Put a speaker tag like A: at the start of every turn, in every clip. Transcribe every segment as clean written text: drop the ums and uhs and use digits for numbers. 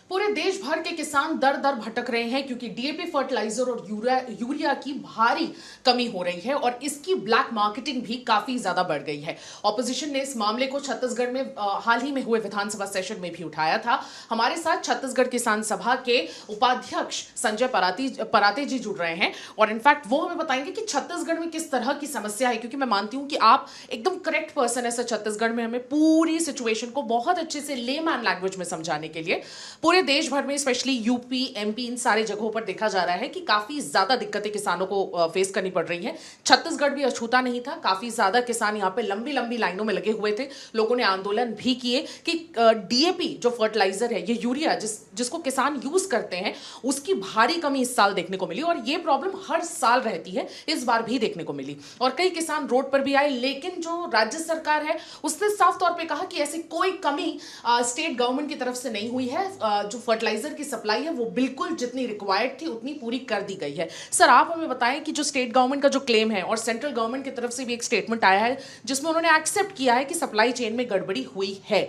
A: पूरे देश भर के किसान दर दर भटक रहे हैं क्योंकि डीएपी फर्टिलाइजर और यूरिया की भारी कमी हो रही है और इसकी ब्लैक मार्केटिंग भी काफी ज्यादा बढ़ गई है। ऑपोजिशन ने इस मामले को छत्तीसगढ़ में हाल ही में हुए विधानसभा सेशन में भी उठाया था। हमारे साथ छत्तीसगढ़ किसान सभा के उपाध्यक्ष संजय पराते जी जुड़ रहे हैं और इनफैक्ट वो हमें बताएंगे कि छत्तीसगढ़ में किस तरह की समस्या है, क्योंकि मैं मानती हूं कि आप एकदम करेक्ट पर्सन है सर छत्तीसगढ़ में हमें पूरी सिचुएशन को बहुत अच्छे से लेमैन लैंग्वेज में समझाने के लिए। पूरे देश भर में स्पेशली यूपी एमपी इन सारे जगहों पर देखा जा रहा है कि काफी ज्यादा दिक्कतें किसानों को फेस करनी पड़ रही हैं। छत्तीसगढ़ भी अछूता नहीं था, काफी ज्यादा किसान यहाँ पे लंबी लंबी लाइनों में लगे हुए थे। लोगों ने आंदोलन भी किए कि डीएपी जो फर्टिलाइजर है, ये यूरिया जिसको किसान यूज करते हैं, उसकी भारी कमी इस साल देखने को मिली और ये प्रॉब्लम हर साल रहती है, इस बार भी देखने को मिली और कई किसान रोड पर भी आए। लेकिन जो राज्य सरकार है उसने साफ तौर पे कहा कि ऐसी कोई कमी स्टेट गवर्नमेंट की तरफ से नहीं हुई है। जो फर्टिलाइजर की सप्लाई है वो बिल्कुल जितनी रिक्वायर्ड थी उतनी पूरी कर दी गई है। सर आप हमें बताएं कि जो स्टेट गवर्नमेंट का जो क्लेम है और सेंट्रल गवर्नमेंट की तरफ से भी एक स्टेटमेंट आया है जिसमें उन्होंने एक्सेप्ट किया है कि सप्लाई चेन में गड़बड़ी हुई है,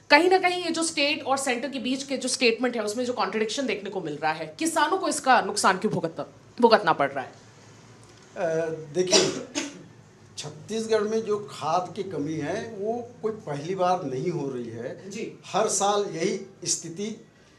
A: कहीं ना कहीं ये जो स्टेट और सेंटर के बीच के जो स्टेटमेंट है उसमें जो कॉन्ट्रडिक्शन देखने को मिल रहा है, किसानों को इसका नुकसान क्यों भुगतना पड़ रहा है?
B: देखिए, छत्तीसगढ़ में जो खाद की कमी है वो कोई पहली बार नहीं हो रही है
A: जी।
B: हर साल यही स्थिति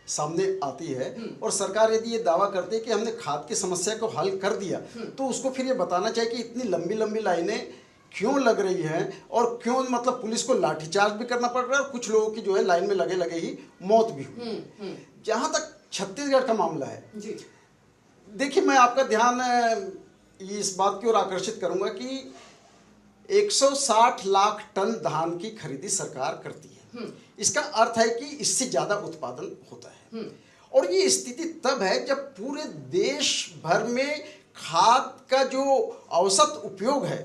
B: सामने आती है और सरकार यदि ये दावा करती है कि हमने खाद की समस्या को हल कर दिया तो उसको फिर ये बताना चाहिए कि इतनी लंबी लंबी लाइनें क्यों लग रही हैं और क्यों मतलब पुलिस को लाठीचार्ज भी करना पड़ रहा है और कुछ लोगों की जो है लाइन में लगे लगे ही मौत भी हुई। जहाँ तक छत्तीसगढ़ का मामला है
A: जी।
B: देखिए, मैं आपका ध्यान इस बात की ओर आकर्षित करूंगा कि 160 लाख टन धान की खरीदी सरकार करती है। इसका अर्थ है कि इससे ज्यादा उत्पादन होता है और ये स्थिति तब है जब पूरे देश भर में खाद का जो औसत उपयोग है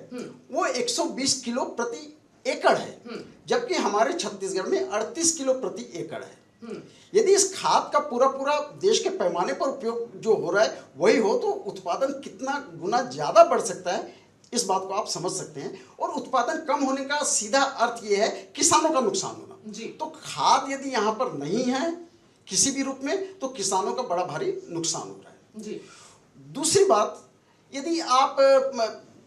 B: वो 120 किलो प्रति एकड़ है, जबकि हमारे छत्तीसगढ़ में 38 किलो प्रति एकड़ है। यदि इस खाद का पूरा पूरा देश के पैमाने पर उपयोग जो हो रहा है वही हो तो उत्पादन कितना गुना ज्यादा बढ़ सकता है, इस बात को आप समझ सकते हैं। और उत्पादन कम होने का सीधा अर्थ यह है किसानों का नुकसान होना
A: जी।
B: तो खाद यदि यहाँ पर नहीं है किसी भी रूप में तो किसानों का बड़ा भारी नुकसान हो रहा है
A: जी।
B: दूसरी बात, यदि आप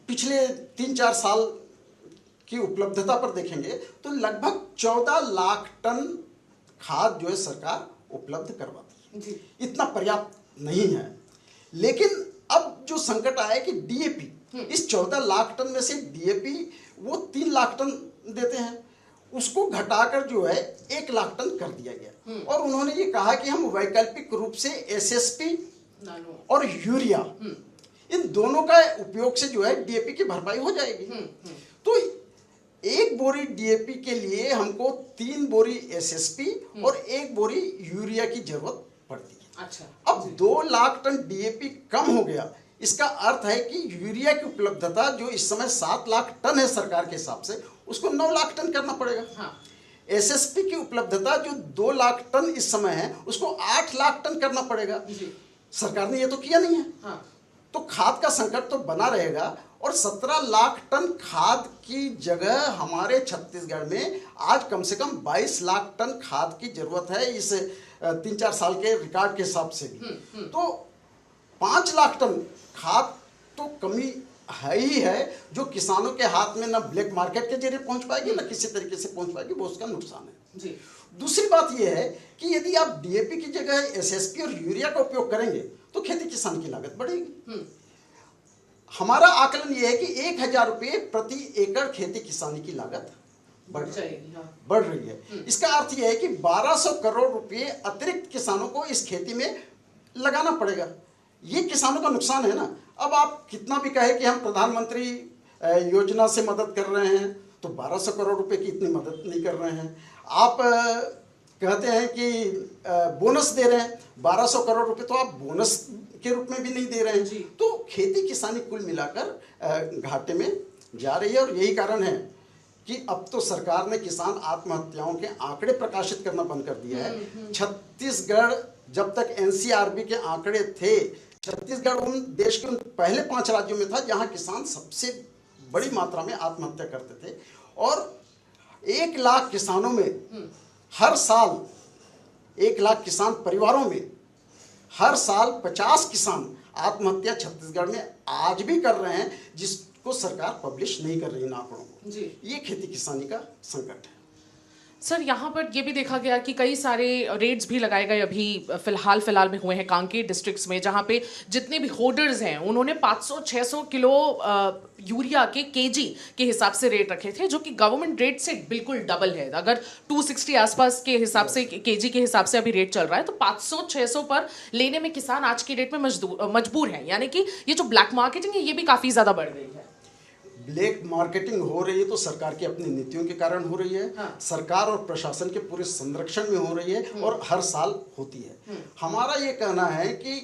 B: पिछले 3-4 साल की उपलब्धता पर देखेंगे तो लगभग 14 लाख टन खाद जो है सरकार उपलब्ध करवाती है
A: जी।
B: इतना पर्याप्त नहीं है। लेकिन अब जो संकट आया है कि डीएपी, इस 14 लाख टन में से डीएपी वो 3 लाख टन देते हैं, उसको घटाकर जो है 1 लाख टन कर दिया गया और उन्होंने ये कहा कि हम वैकल्पिक रूप से एसएसपी और यूरिया इन दोनों का उपयोग से जो है डीएपी की भरपाई हो जाएगी। तो 1 बोरी डीएपी के लिए हमको 3 बोरी एसएसपी और 1 बोरी यूरिया की जरूरत पड़ती है।
A: अच्छा।
B: अब 2 लाख टन डीएपी कम हो गया, इसका अर्थ है कि यूरिया की उपलब्धता जो इस समय 7 लाख टन है सरकार के हिसाब से, उसको 9 लाख टन करना पड़ेगा।
A: हाँ।
B: एसएसपी की उपलब्धता जो 2 लाख टन इस समय है उसको 8 लाख टन करना पड़ेगा। सरकार ने ये तो किया नहीं है।
A: हाँ।
B: तो खाद का संकट तो बना रहेगा और 17 लाख टन खाद की जगह हमारे छत्तीसगढ़ में आज कम से कम 22 लाख टन खाद की जरूरत है इस 3-4 साल के रिकॉर्ड के हिसाब से भी। तो 5 लाख टन खाद तो कमी है ही है जो किसानों के हाथ में ना ब्लैक मार्केट के जरिए पहुंच पाएगी ना किसी तरीके से पहुंच पाएगी, वो उसका नुकसान है
A: जी।
B: दूसरी बात यह है कि यदि आप डीएपी की जगह एसएसपी और यूरिया का उपयोग करेंगे तो खेती किसान की लागत बढ़ेगी। हमारा आकलन यह है कि 1,000 रुपये प्रति एकड़ खेती किसानी की लागत बढ़ रही है। इसका अर्थ यह है कि 1200 करोड़ रुपए अतिरिक्त किसानों को इस खेती में लगाना पड़ेगा। ये किसानों का नुकसान है ना। अब आप कितना भी कहे कि हम प्रधानमंत्री योजना से मदद कर रहे हैं तो 1200 करोड़ रुपए की इतनी मदद नहीं कर रहे हैं। आप कहते हैं कि बोनस दे रहे हैं 1200 करोड़ रुपए, तो आप बोनस के रूप में भी नहीं दे रहे हैं। तो खेती किसानी कुल मिलाकर घाटे में जा रही है और यही कारण है कि अब तो सरकार ने किसान आत्महत्याओं के आंकड़े प्रकाशित करना बंद कर दिया है। छत्तीसगढ़ जब तक एनसीआरबी के आंकड़े थे, छत्तीसगढ़ उन देश के पहले 5 राज्यों में था जहां किसान सबसे बड़ी मात्रा में आत्महत्या करते थे और 1 लाख किसानों में हर साल 1 लाख किसान परिवारों में हर साल 50 किसान आत्महत्या छत्तीसगढ़ में आज भी कर रहे हैं, जिसको सरकार पब्लिश नहीं कर रही इन आंकड़ों को।
A: जी।
B: ये खेती किसानी का संकट है।
A: सर यहाँ पर ये भी देखा गया कि कई सारे रेड्स भी लगाए गए अभी फिलहाल में हुए हैं कांकेर डिस्ट्रिक्ट्स में, जहाँ पे जितने भी होर्डर्स हैं उन्होंने 500-600 किलो यूरिया के केजी के हिसाब से रेट रखे थे, जो कि गवर्नमेंट रेट से बिल्कुल डबल है। अगर 260 आसपास के हिसाब से केजी के हिसाब से अभी रेट चल रहा है, तो 500-600 पर लेने में किसान आज की डेट में मजबूर हैं। यानी कि ये जो ब्लैक मार्केटिंग है ये भी काफ़ी ज़्यादा बढ़ गई है।
B: ब्लैक मार्केटिंग हो रही है तो सरकार की अपनी नीतियों के कारण हो रही है। हाँ। सरकार और प्रशासन के पूरे संरक्षण में हो रही है और हर साल होती है। हमारा ये कहना है कि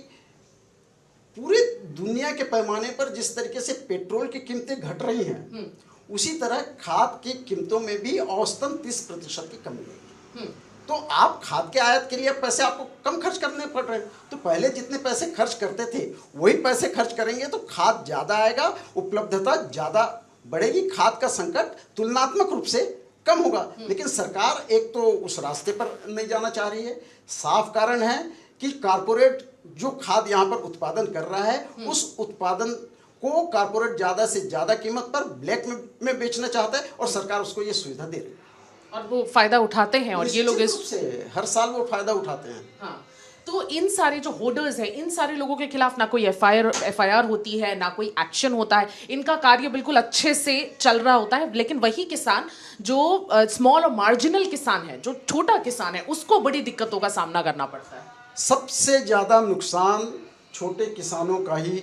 B: पूरी दुनिया के पैमाने पर जिस तरीके से पेट्रोल की कीमतें घट रही हैं, उसी तरह खाद की कीमतों में भी औसतन 30% की कमी है। तो आप खाद के आयात के लिए पैसे आपको कम खर्च करने पड़ रहे हैं, तो पहले जितने पैसे खर्च करते थे वही पैसे खर्च करेंगे तो खाद ज़्यादा आएगा, उपलब्धता ज़्यादा बढ़ेगी, खाद का संकट तुलनात्मक रूप से कम होगा। लेकिन सरकार एक तो उस रास्ते पर नहीं जाना चाह रही है। साफ कारण है कि कारपोरेट जो खाद यहाँ पर उत्पादन कर रहा है, उस उत्पादन को कारपोरेट ज़्यादा से ज़्यादा कीमत पर ब्लैक में बेचना चाहता है और सरकार उसको ये सुविधा दे रही है
A: और वो फायदा उठाते हैं। और ये लोग
B: से हर साल वो फायदा उठाते हैं।
A: हाँ, तो इन सारे जो होर्डर्स हैं, इन सारे लोगों के खिलाफ ना कोई एफआईआर होती है, ना कोई एक्शन होता है। इनका कार्य बिल्कुल अच्छे से चल रहा होता है, लेकिन वही किसान जो स्मॉल और मार्जिनल किसान है, जो छोटा किसान है, उसको बड़ी दिक्कतों का सामना करना पड़ता है।
B: सबसे ज़्यादा नुकसान छोटे किसानों का ही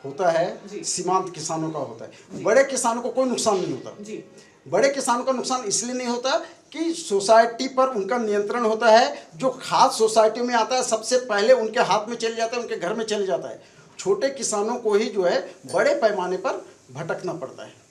B: होता है, सीमांत किसानों का होता है। बड़े किसानों को कोई नुकसान नहीं होता जी। बड़े किसानों का नुकसान इसलिए नहीं होता कि सोसाइटी पर उनका नियंत्रण होता है। जो खाद सोसाइटी में आता है सबसे पहले उनके हाथ में चले जाता है, उनके घर में चले जाता है। छोटे किसानों को ही जो है बड़े पैमाने पर भटकना पड़ता है।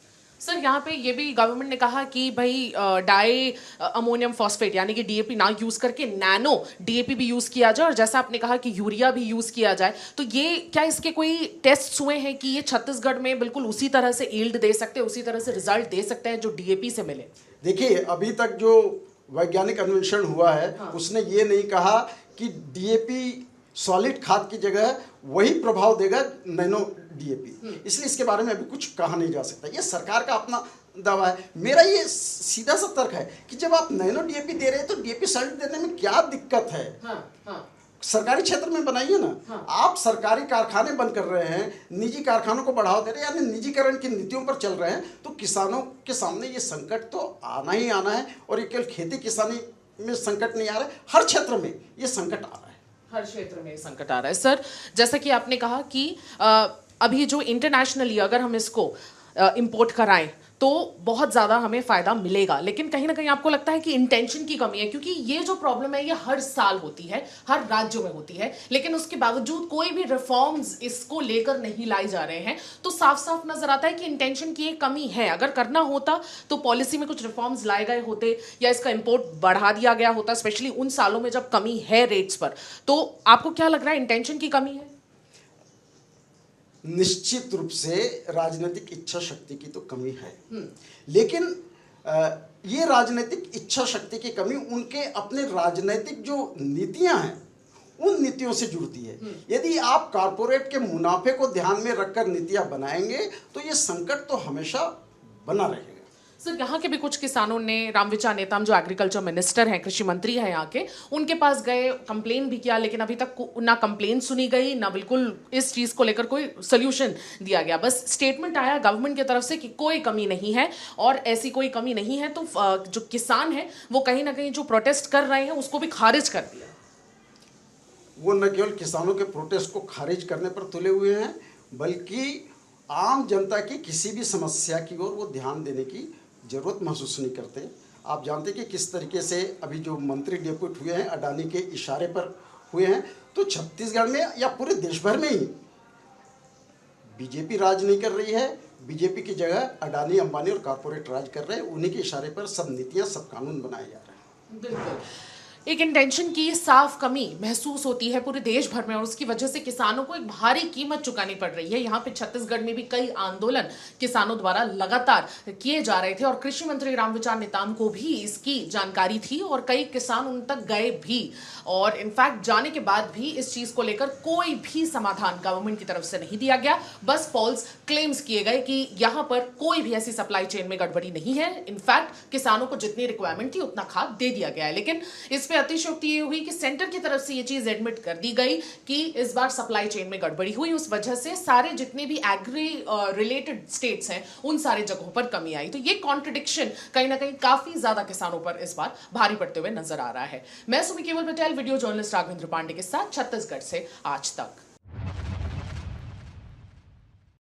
A: सर यहाँ पे ये भी गवर्नमेंट ने कहा कि भाई डाई अमोनियम फॉस्फेट यानी कि डीएपी ना यूज़ करके नैनो डीएपी भी यूज़ किया जाए, और जैसा आपने कहा कि यूरिया भी यूज़ किया जाए। तो ये क्या इसके कोई टेस्ट हुए हैं कि ये छत्तीसगढ़ में बिल्कुल उसी तरह से यील्ड दे सकते हैं, उसी तरह से रिजल्ट दे सकते हैं जो डीएपी से मिले?
B: देखिए, अभी तक जो वैज्ञानिक अन्वेषण हुआ है, हाँ। उसने ये नहीं कहा कि डीएपी सॉलिड खाद की जगह वही प्रभाव देगा नैनो डीएपी, इसलिए इसके बारे में अभी कुछ कहा नहीं जा सकता। ये सरकार का अपना दावा है। मेरा ये सीधा सा तर्क है कि जब आप नैनो डीएपी दे रहे हैं तो डीएपी सॉलिड देने में क्या दिक्कत है? हाँ। सरकारी क्षेत्र में बनाइए ना। हाँ। आप सरकारी कारखाने बंद कर रहे हैं, निजी कारखानों को बढ़ावा दे रहे हैं, यानी निजीकरण की नीतियों पर चल रहे हैं, तो किसानों के सामने ये संकट तो आना ही आना है। और ये केवल खेती किसानी में संकट नहीं आ रहा है, हर क्षेत्र में ये संकट आ रहा है।
A: हर क्षेत्र में संकट आ रहा है। सर, जैसा कि आपने कहा कि अभी जो इंटरनेशनली अगर हम इसको इंपोर्ट कराएं तो बहुत ज़्यादा हमें फ़ायदा मिलेगा, लेकिन कहीं ना कहीं आपको लगता है कि इंटेंशन की कमी है, क्योंकि ये जो प्रॉब्लम है ये हर साल होती है, हर राज्य में होती है, लेकिन उसके बावजूद कोई भी रिफॉर्म्स इसको लेकर नहीं लाए जा रहे हैं। तो साफ साफ नजर आता है कि इंटेंशन की एक कमी है। अगर करना होता तो पॉलिसी में कुछ रिफॉर्म्स लाए गए होते या इसका इम्पोर्ट बढ़ा दिया गया होता, स्पेशली उन सालों में जब कमी है रेट्स पर। तो आपको क्या लग रहा है, इंटेंशन की कमी है?
B: निश्चित रूप से राजनीतिक इच्छा शक्ति की तो कमी है, लेकिन ये राजनीतिक इच्छा शक्ति की कमी उनके अपने राजनीतिक जो नीतियां हैं उन नीतियों से जुड़ती है। यदि आप कारपोरेट के मुनाफे को ध्यान में रखकर नीतियां बनाएंगे तो ये संकट तो हमेशा बना रहेगा।
A: सर, यहाँ के भी कुछ किसानों ने रामविचार नेताम जो एग्रीकल्चर मिनिस्टर हैं, कृषि मंत्री हैं यहाँ के, उनके पास गए, कंप्लेन भी किया, लेकिन अभी तक ना कंप्लेन सुनी गई, ना बिल्कुल इस चीज़ को लेकर कोई सोल्यूशन दिया गया। बस स्टेटमेंट आया गवर्नमेंट की तरफ से कि कोई कमी नहीं है और ऐसी कोई कमी नहीं है। तो जो किसान है वो कहीं ना कहीं जो प्रोटेस्ट कर रहे हैं उसको भी खारिज कर दिया।
B: वो न केवल किसानों के प्रोटेस्ट को खारिज करने पर तुले हुए हैं, बल्कि आम जनता की किसी भी समस्या की ओर वो ध्यान देने की जरूरत महसूस नहीं करते। आप जानते कि किस तरीके से अभी जो मंत्री डेप्यूट हुए हैं अडानी के इशारे पर हुए हैं, तो छत्तीसगढ़ में या पूरे देश भर में ही बीजेपी राज नहीं कर रही है। बीजेपी की जगह अडानी, अंबानी और कारपोरेट राज कर रहे हैं। उन्हीं के इशारे पर सब नीतियां, सब कानून बनाए जा रहे हैं।
A: बिल्कुल। एक इंटेंशन की साफ कमी महसूस होती है पूरे देश भर में और उसकी वजह से किसानों को एक भारी कीमत चुकानी पड़ रही है। यहाँ पे छत्तीसगढ़ में भी कई आंदोलन किसानों द्वारा लगातार किए जा रहे थे और कृषि मंत्री रामविचार नेताम को भी इसकी जानकारी थी और कई किसान उन तक गए भी और इनफैक्ट जाने के बाद भी इस चीज को लेकर कोई भी समाधान गवर्नमेंट की तरफ से नहीं दिया गया। बस फॉल्स क्लेम्स किए गए कि यहाँ पर कोई भी ऐसी सप्लाई चेन में गड़बड़ी नहीं है। इनफैक्ट किसानों को जितनी रिक्वायरमेंट थी उतना खाद दे दिया गया है, लेकिन इस पे अतिशयोक्ति ये हुई कि सेंटर की तरफ से ये चीज एडमिट कर दी गई कि इस बार सप्लाई चेन में गड़बड़ी हुई, उस वजह से सारे जितने भी एग्री रिलेटेड स्टेट्स हैं उन सारे जगहों पर कमी आई। तो ये कॉन्ट्रडिक्शन कहीं ना कहीं काफी ज्यादा किसानों पर इस बार भारी पड़ते हुए नजर आ रहा है। मैं सुमी केवल पटेल, वीडियो जर्नलिस्ट राघवेंद्र पांडे के साथ छत्तीसगढ़ से आज तक।